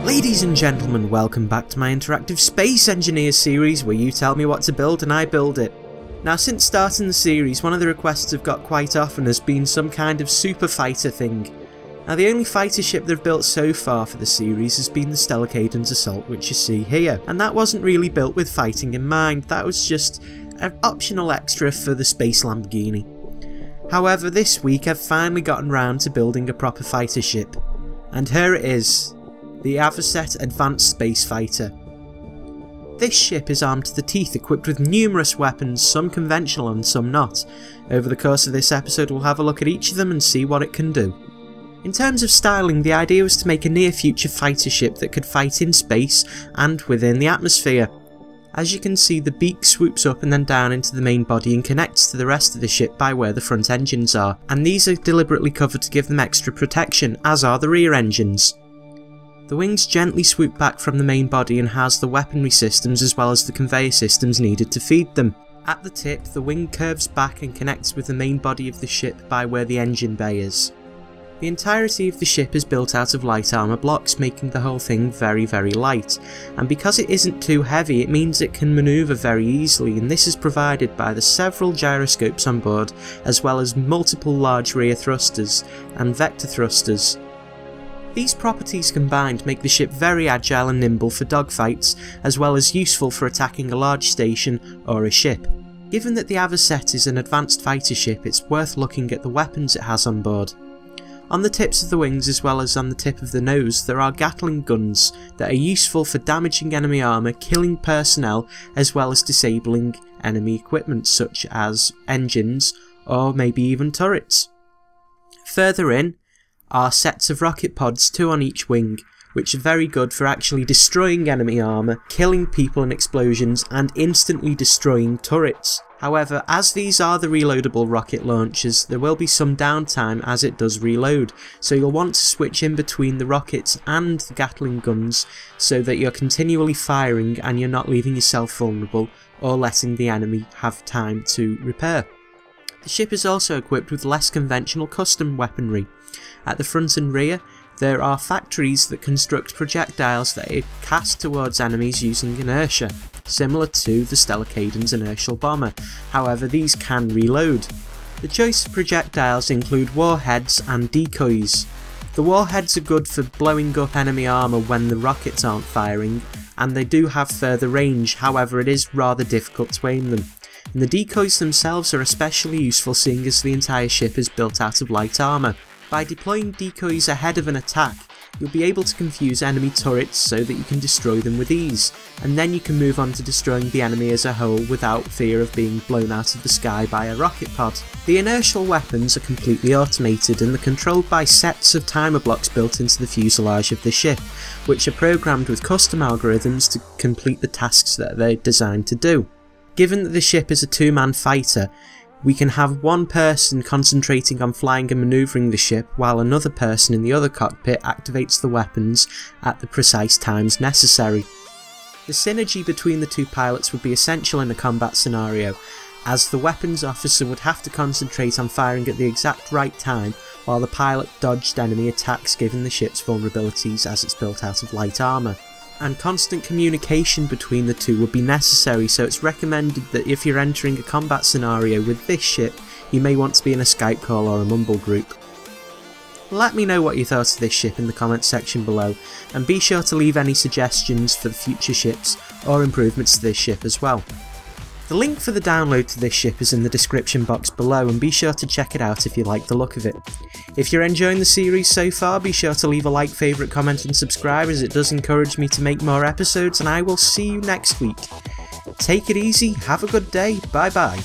Ladies and gentlemen, welcome back to my interactive Space Engineer series where you tell me what to build and I build it. Now, since starting the series, one of the requests I've got quite often has been some kind of super fighter thing. Now, the only fighter ship they've built so far for the series has been the Stellarcaden's Assault, which you see here, and that wasn't really built with fighting in mind, that was just an optional extra for the Space Lamborghini. However, this week I've finally gotten round to building a proper fighter ship, and here it is, the Avocet Advanced Space Fighter. This ship is armed to the teeth, equipped with numerous weapons, some conventional and some not. Over the course of this episode we'll have a look at each of them and see what it can do. In terms of styling, the idea was to make a near-future fighter ship that could fight in space and within the atmosphere. As you can see, the beak swoops up and then down into the main body and connects to the rest of the ship by where the front engines are, and these are deliberately covered to give them extra protection, as are the rear engines. The wings gently swoop back from the main body and house the weaponry systems as well as the conveyor systems needed to feed them. At the tip, the wing curves back and connects with the main body of the ship by where the engine bay is. The entirety of the ship is built out of light armour blocks, making the whole thing very light, and because it isn't too heavy it means it can manoeuvre very easily, and this is provided by the several gyroscopes on board, as well as multiple large rear thrusters and vector thrusters. These properties combined make the ship very agile and nimble for dogfights, as well as useful for attacking a large station or a ship. Given that the Avocet is an advanced fighter ship, it's worth looking at the weapons it has on board. On the tips of the wings as well as on the tip of the nose there are Gatling guns that are useful for damaging enemy armour, killing personnel, as well as disabling enemy equipment such as engines or maybe even turrets. Further in are sets of rocket pods, 2 on each wing, which are very good for actually destroying enemy armour, killing people in explosions and instantly destroying turrets. However, as these are the reloadable rocket launchers, there will be some downtime as it does reload, so you'll want to switch in between the rockets and the Gatling guns so that you're continually firing and you're not leaving yourself vulnerable or letting the enemy have time to repair. The ship is also equipped with less conventional custom weaponry. At the front and rear, there are factories that construct projectiles that are cast towards enemies using inertia, similar to the Stellarcaden's inertial bomber. However, these can reload. The choice of projectiles include warheads and decoys. The warheads are good for blowing up enemy armour when the rockets aren't firing, and they do have further range, however it is rather difficult to aim them. And the decoys themselves are especially useful seeing as the entire ship is built out of light armour. By deploying decoys ahead of an attack, you'll be able to confuse enemy turrets so that you can destroy them with ease, and then you can move on to destroying the enemy as a whole without fear of being blown out of the sky by a rocket pod. The inertial weapons are completely automated and they're controlled by sets of timer blocks built into the fuselage of the ship, which are programmed with custom algorithms to complete the tasks that they're designed to do. Given that the ship is a 2-man fighter, we can have one person concentrating on flying and manoeuvring the ship while another person in the other cockpit activates the weapons at the precise times necessary. The synergy between the two pilots would be essential in a combat scenario, as the weapons officer would have to concentrate on firing at the exact right time while the pilot dodged enemy attacks given the ship's vulnerabilities as it's built out of light armour. And constant communication between the two would be necessary, so it's recommended that if you're entering a combat scenario with this ship, you may want to be in a Skype call or a Mumble group. Let me know what you thought of this ship in the comments section below, and be sure to leave any suggestions for the future ships or improvements to this ship as well. The link for the download to this ship is in the description box below, and be sure to check it out if you like the look of it. If you're enjoying the series so far, be sure to leave a like, favourite, comment and subscribe, as it does encourage me to make more episodes, and I will see you next week. Take it easy, have a good day, bye bye.